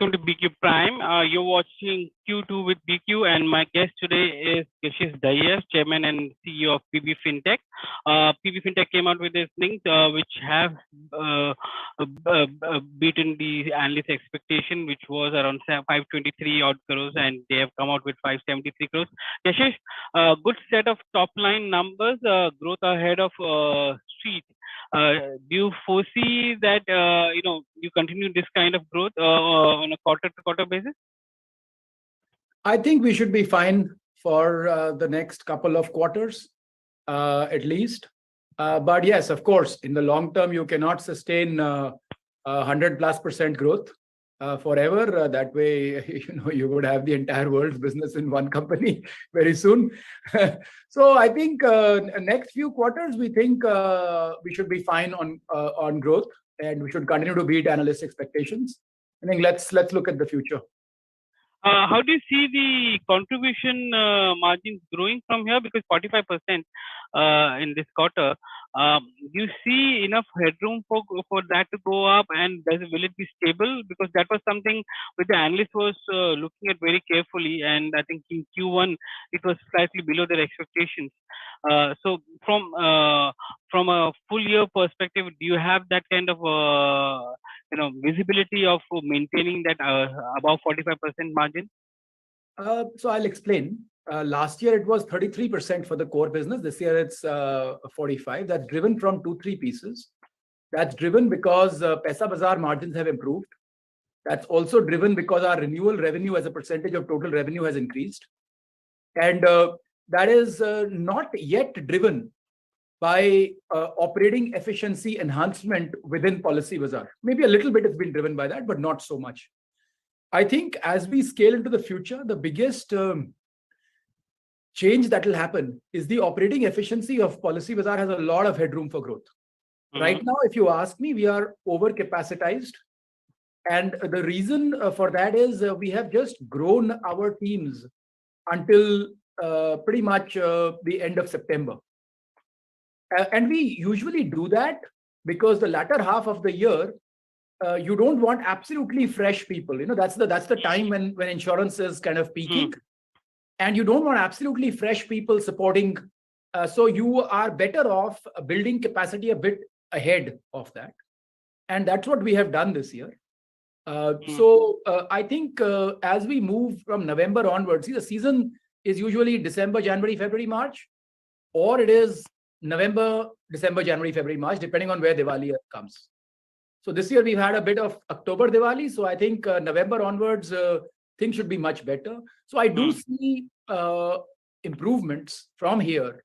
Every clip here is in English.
welcome to BQ Prime. You're watching Q2 with BQ, and my guest today is Yashish Dahiya, Chairman and CEO of PB Fintech. PB Fintech came out with these things which have beaten the analyst expectation, which was around 523 odd crores, and they have come out with 573 crores. Yashish, good set of top line numbers, growth ahead of street. Do you foresee that you continue this kind of growth on a quarter-to-quarter basis? I think we should be fine for the next couple of quarters, at least. But yes, of course, in the long term, you cannot sustain 100+% growth forever. That way, you would have the entire world's business in one company very soon. So I think next few quarters, we think we should be fine on growth, and we should continue to beat analyst expectations. I think let's look at the future. How do you see the contribution margins growing from here? Because 45% in this quarter, do you see enough headroom for that to go up, and will it be stable? Because that was something which the analyst was looking at very carefully, and I think in Q1 it was slightly below their expectations. So from a full year perspective, do you have that kind of visibility of maintaining that above 45% margin? So I'll explain. Last year it was 33% for the core business. This year it's 45%. That's driven from 2-3 pieces. That's driven because PaisaBazaar margins have improved. That's also driven because our renewal revenue as a percentage of total revenue has increased. And that is not yet driven by operating efficiency enhancement within PolicyBazaar. Maybe a little bit has been driven by that, but not so much. I think as we scale into the future, the biggest change that will happen is the operating efficiency of PolicyBazaar has a lot of headroom for growth. Mm-hmm. Right now, if you ask me, we are over capacitized. And the reason for that is we have just grown our teams until pretty much the end of September. And we usually do that because the latter half of the year, you don't want absolutely fresh people. That's the time when insurance is kind of peaking. And you don't want absolutely fresh people supporting. So you are better off building capacity a bit ahead of that. And that's what we have done this year. So I think as we move from November onwards, see, the season is usually December, January, February, March, or it is November, December, January, February, March, depending on where Diwali comes. So this year we've had a bit of October Diwali. So I think November onwards, things should be much better. So I do see improvements from here.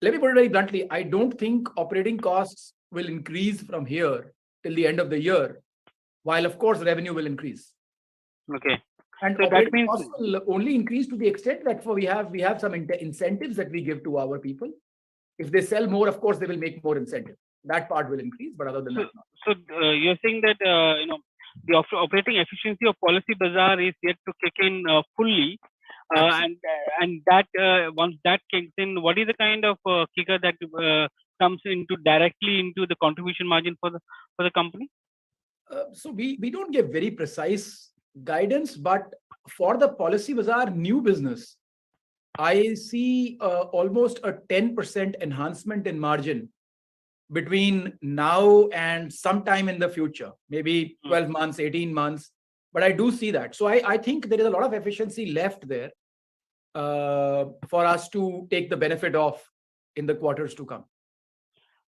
Let me put it very bluntly. I don't think operating costs will increase from here till the end of the year, while of course revenue will increase. Okay. And so that means costs will only increase to the extent that we have some incentives that we give to our people. If they sell more, of course, they will make more incentive. That part will increase, but other than that, not. So you're saying that the operating efficiency of PolicyBazaar is yet to kick in fully, and that once that kicks in, what is the kind of kicker that comes directly into the contribution margin for the company? So we don't give very precise guidance, but for the PolicyBazaar new business, I see almost a 10% enhancement in margin between now and sometime in the future, maybe 12 months, 18 months. But I do see that. So I think there is a lot of efficiency left there for us to take the benefit of in the quarters to come.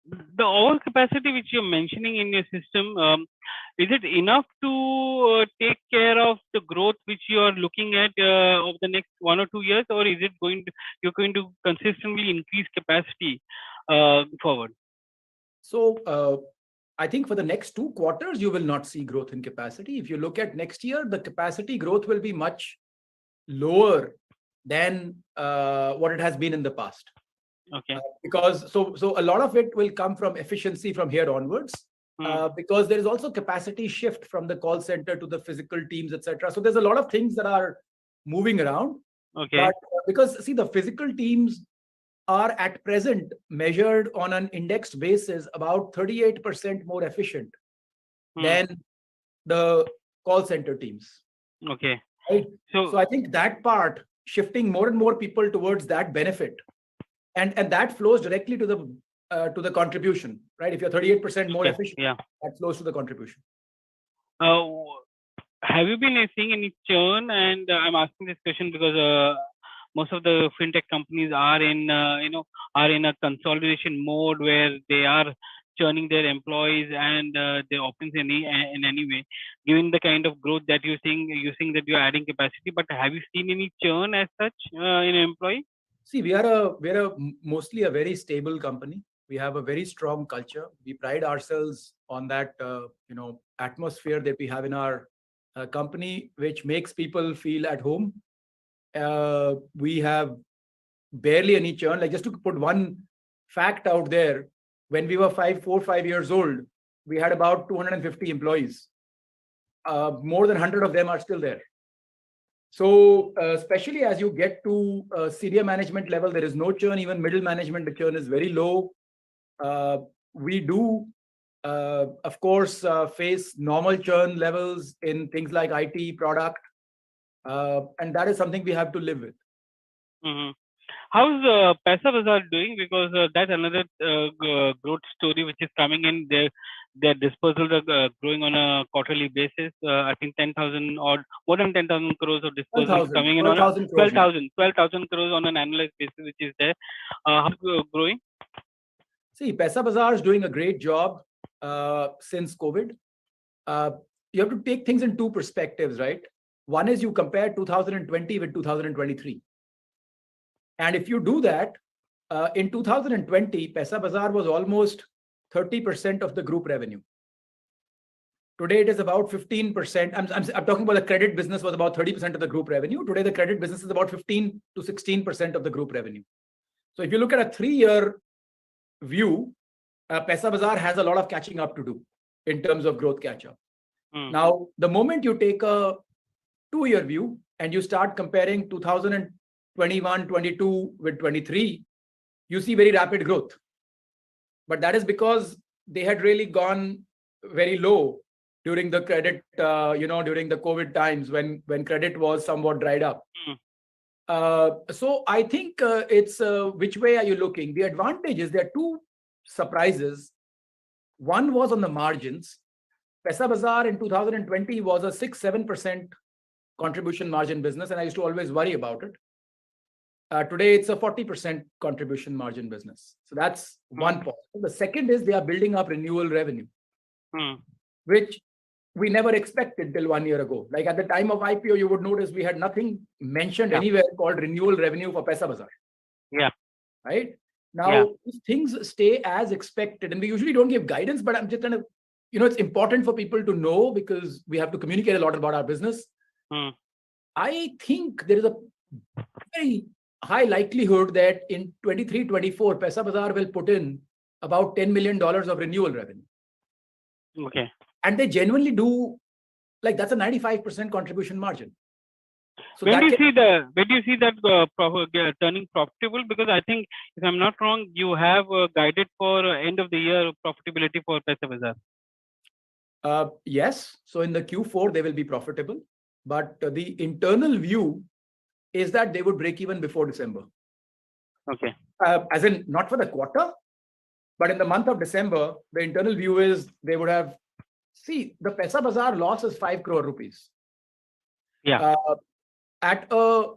The overcapacity which you're mentioning in your system, is it enough to take care of the growth which you are looking at over the next 1 or 2 years, or is it you're going to consistently increase capacity forward? So I think for the next 2 quarters, you will not see growth in capacity. If you look at next year, the capacity growth will be much lower than what it has been in the past. Okay. Because so a lot of it will come from efficiency from here onwards. Because there is also capacity shift from the call center to the physical teams, etc. So there's a lot of things that are moving around. Okay. But because see, the physical teams are at present measured on an indexed basis about 38% more efficient than the call center teams. Okay. Right? So So I think that part, shifting more and more people towards that benefit, and that flows directly to the contribution, right? If you're 38% more okay, efficient, yeah. that flows to the contribution. Uh, have you been seeing any churn? And I'm asking this question because most of the fintech companies are in are in a consolidation mode where they are churning their employees and their options in any way. Given the kind of growth that you're seeing that you're adding capacity, but have you seen any churn as such in employee? See, we're mostly a very stable company. We have a very strong culture. We pride ourselves on that atmosphere that we have in our company, which makes people feel at home. We have barely any churn. Like, just to put one fact out there, when we were 5 years old, we had about 250 employees. More than 100 of them are still there. So especially as you get to senior management level, there is no churn. Even middle management, the churn is very low. We do, of course, face normal churn levels in things like IT product, and that is something we have to live with. Mm-hmm. How's PaisaBazaar doing? Because that's another growth story which is coming in. Their disposals are growing on a quarterly basis. I think 10,000 or more than 10,000 crores of disposals 12,000 coming in on a 12,000 crores now. 12,000 crores on an annualized basis, which is there. How growing? See, PaisaBazaar is doing a great job since COVID. You have to take things in two perspectives, right? One is you compare 2020 with 2023. And if you do that, in 2020, PaisaBazaar was almost 30% of the group revenue. Today, it is about 15%. I'm talking about the credit business was about 30% of the group revenue. Today, the credit business is about 15 to 16% of the group revenue. So if you look at a 3-year view, PaisaBazaar has a lot of catching up to do in terms of growth catch up. Now, the moment you take a 2-year view and you start comparing 2021, 22 with 23, you see very rapid growth. But that is because they had really gone very low during the credit, during the COVID times when credit was somewhat dried up. So I think it's which way are you looking? The advantage is there are two surprises. One was on the margins. PaisaBazaar in 2020 was a 6-7% contribution margin business, and I used to always worry about it. Today, it's a 40% contribution margin business. So that's one point. The second is they are building up renewal revenue, which we never expected till 1 year ago. Like at the time of IPO, you would notice we had nothing mentioned anywhere called renewal revenue for PaisaBazaar. Yeah. Right? Now, if things stay as expected, and we usually don't give guidance, but I'm just kind of, it's important for people to know because we have to communicate a lot about our business. I think there is a very high likelihood that in 23-24, PaisaBazaar will put in about $10 million of renewal revenue. Okay. And they genuinely do, like that's a 95% contribution margin. So when do you see that turning profitable? Because I think, if I'm not wrong, you have guided for end of the year profitability for PaisaBazaar. Yes. So in the Q4, they will be profitable. But the internal view is that they would break even before December. Okay. As in, not for the quarter, but in the month of December, the internal view is they would have, see, the PaisaBazaar loss is 5 crore rupees. Yeah. At a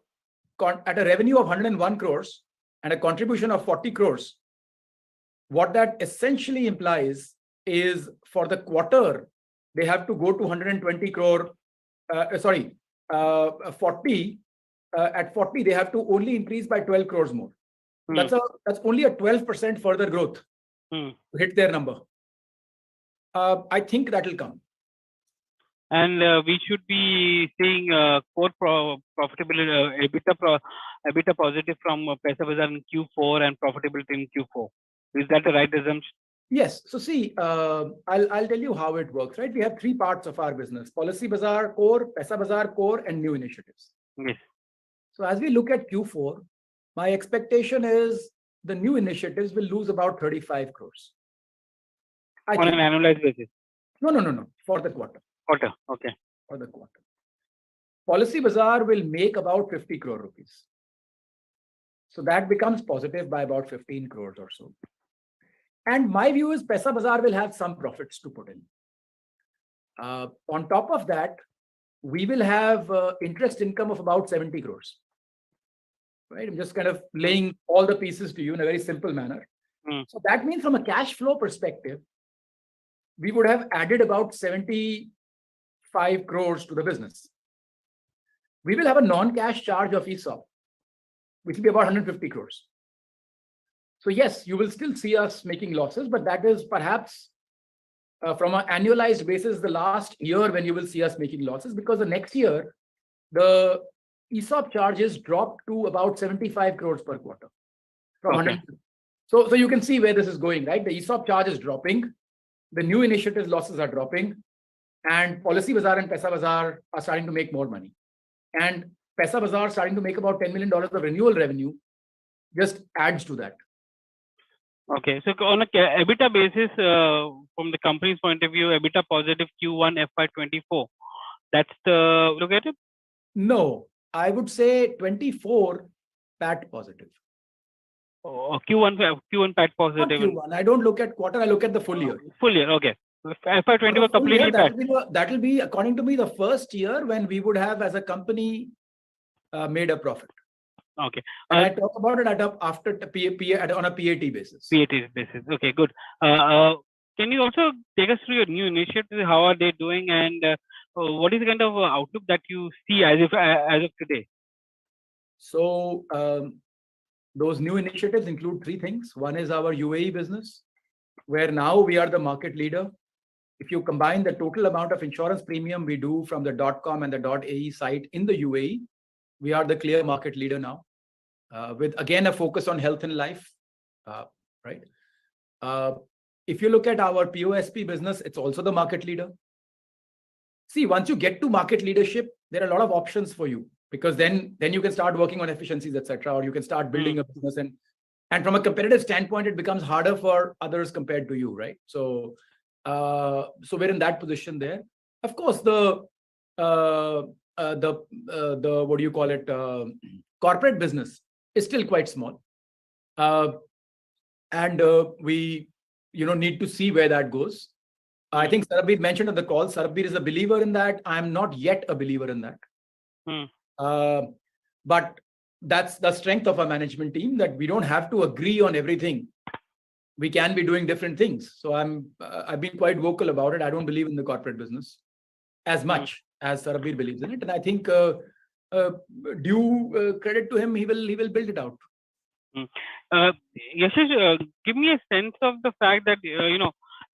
revenue of 101 crores and a contribution of 40 crores, what that essentially implies is for the quarter, they have to go to 120 crore, 40. At 40, they have to only increase by 12 crores more. That's only a 12% further growth to hit their number. I think that will come. And we should be seeing core profitability, EBITDA positive from PaisaBazaar in Q4 and profitability in Q4. Is that the right assumption? Yes. So see, I'll tell you how it works, right? We have 3 parts of our business: PolicyBazaar core, PaisaBazaar core, and new initiatives. Yes. So as we look at Q4, my expectation is the new initiatives will lose about 35 crores. On an annualized basis? No. For the quarter. Okay. for the quarter. PolicyBazaar will make about 50 crore rupees. So that becomes positive by about 15 crores or so. And my view is PaisaBazaar will have some profits to put in. On top of that, we will have interest income of about 70 crores. Right? I'm just kind of laying all the pieces to you in a very simple manner. So that means from a cash flow perspective, we would have added about 75 crores to the business. We will have a non-cash charge of ESOP, which will be about 150 crores. So yes, you will still see us making losses, but that is perhaps from an annualized basis, the last year when you will see us making losses, because the next year, the ESOP charges drop to about 75 crores per quarter. From 100. So you can see where this is going, right? The ESOP charge is dropping. The new initiatives losses are dropping. And PolicyBazaar and PaisaBazaar are starting to make more money. And PaisaBazaar starting to make about $10 million of renewal revenue just adds to that. Okay, so on a EBITDA basis, from the company's point of view, EBITDA positive Q1 FY24. That's the look at it? No, I would say 24 PAT positive. Oh, Q1 PAT positive. Not Q1. I don't look at quarter. I look at the full year. Full year, okay. FY20 completely PAT. That will be, according to me, the first year when we would have, as a company, made a profit. Okay. And I talk about it after on a PAT basis. PAT basis. Okay, good. Can you also take us through your new initiatives? How are they doing, and what is the kind of outlook that you see as of today? So those new initiatives include three things. One is our UAE business, where now we are the market leader. If you combine the total amount of insurance premium we do from the .com and the .ae site in the UAE, we are the clear market leader now, with again a focus on health and life, right? If you look at our POSP business, it's also the market leader. See, once you get to market leadership, there are a lot of options for you, because then you can start working on efficiencies, etc., or you can start building a business, and from a competitive standpoint, it becomes harder for others compared to you, right? So we're in that position there. Of course, the what do you call it? Corporate business is still quite small, and we need to see where that goes. I think Sarbvir mentioned on the call, Sarbvir is a believer in that. I'm not yet a believer in that. But that's the strength of our management team, that we don't have to agree on everything. We can be doing different things. So I've been quite vocal about it. I don't believe in the corporate business as much as Sarbvir believes in it. And I think due credit to him, he will build it out. Yashish, give me a sense of the fact that,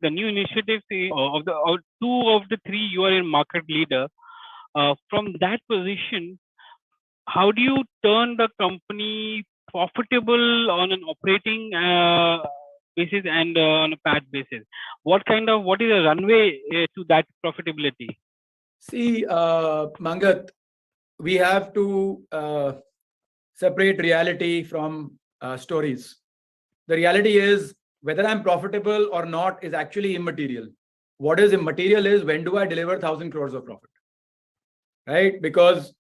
the new initiatives of two of the three, you are in market leader. From that position, how do you turn the company profitable on an operating basis and on a PAT basis? What is the runway to that profitability? See, Mangat, we have to separate reality from stories. The reality is, whether I'm profitable or not is actually immaterial. What is immaterial is, when do I deliver 1,000 crores of profit, right? Because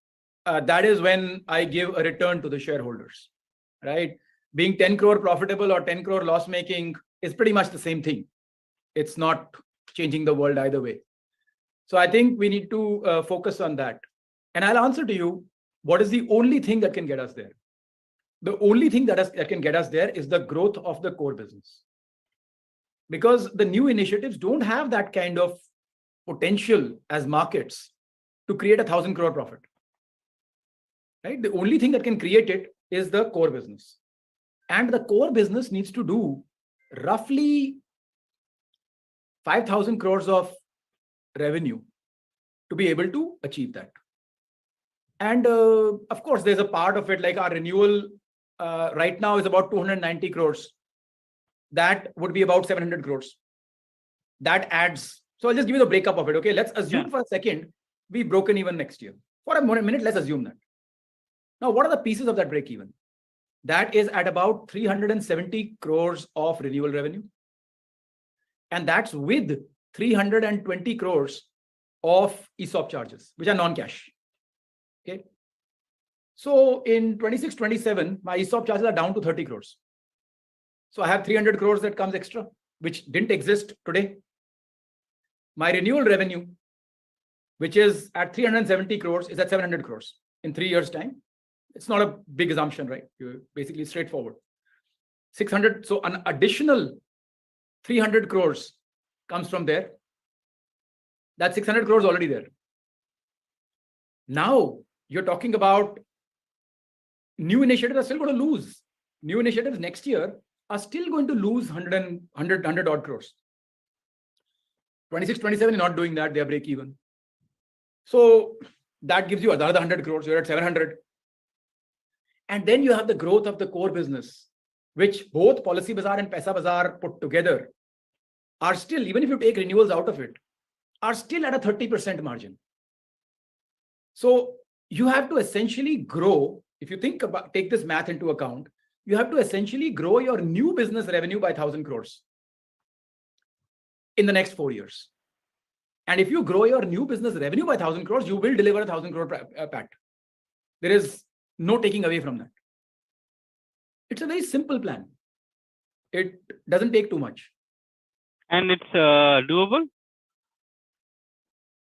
that is when I give a return to the shareholders, right? Being 10 crore profitable or 10 crore loss making is pretty much the same thing. It's not changing the world either way. So I think we need to focus on that. And I'll answer to you, what is the only thing that can get us there? The only thing that can get us there is the growth of the core business. Because the new initiatives don't have that kind of potential as markets to create 1,000 crore profit, right? The only thing that can create it is the core business. And the core business needs to do roughly 5,000 crores of revenue to be able to achieve that. And of course, there's a part of it, like our renewal right now is about 290 crores. That would be about 700 crores. That adds. So I'll just give you the breakup of it. Okay, let's assume for a second we broken even next year. For a minute, let's assume that. Now, what are the pieces of that break even? That is at about 370 crores of renewal revenue. And that's with 320 crores of ESOP charges, which are non-cash. Okay. So in 26-27, my ESOP charges are down to 30 crores. So I have 300 crores that comes extra, which didn't exist today. My renewal revenue, which is at 370 crores, is at 700 crores in 3 years' time. It's not a big assumption, right? You're basically straightforward. 600, so an additional 300 crores comes from there. That 600 crores already there. Now you're talking about new initiatives are still going to lose. New initiatives next year are still going to lose 100 odd crores. 26-27 is not doing that. They are break even. So that gives you another 100 crores. You're at 700. And then you have the growth of the core business, which both PolicyBazaar and PaisaBazaar put together are still, even if you take renewals out of it, are still at a 30% margin. So you have to essentially grow. If you think about, take this math into account, you have to essentially grow your new business revenue by 1,000 crores in the next 4 years. And if you grow your new business revenue by 1,000 crores, you will deliver 1,000 crore PAT. There is no taking away from that. It's a very simple plan. It doesn't take too much. And it's doable?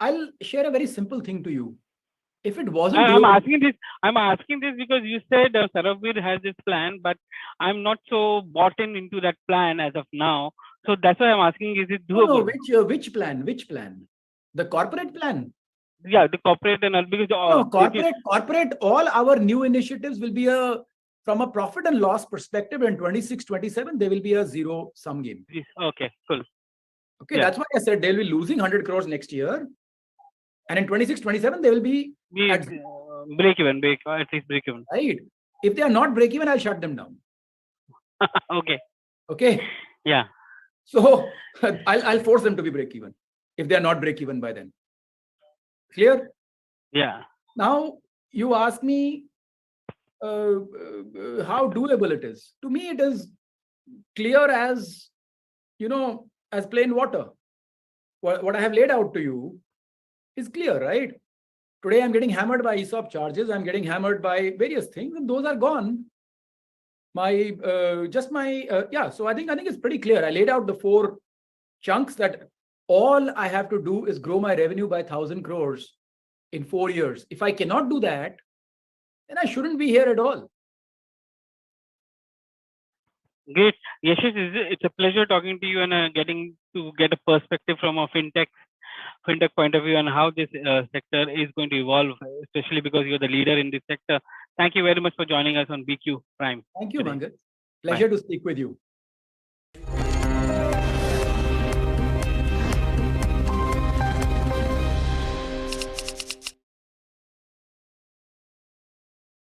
I'll share a very simple thing to you. If it wasn't I'm asking this because you said Saravir has this plan, but I'm not so bought into that plan as of now. So that's why I'm asking, is it doable? No, which plan? Which plan? The corporate plan? Yeah, the corporate and all, because corporate, all our new initiatives will be from a profit and loss perspective in 26-27, they will be a zero sum game. Okay, cool. Okay, that's why I said they'll be losing 100 crores next year. And in 26-27, they will be at break even, at least break even. Right. If they are not break even, I'll shut them down. Okay. Okay. Yeah. So I'll force them to be break even if they are not break even by then. Clear? Yeah. Now you ask me how doable it is. To me, it is clear as, as plain water. What I have laid out to you is clear, right? Today, I'm getting hammered by ESOP charges. I'm getting hammered by various things, and those are gone. So I think it's pretty clear. I laid out the 4 chunks that all I have to do is grow my revenue by 1,000 crores in 4 years. If I cannot do that, then I shouldn't be here at all. Great. Yashish, it's a pleasure talking to you and getting to get a perspective from a fintech point of view and how this sector is going to evolve, especially because you're the leader in this sector. Thank you very much for joining us on BQ Prime. Thank you, Mangat. Pleasure to speak with you.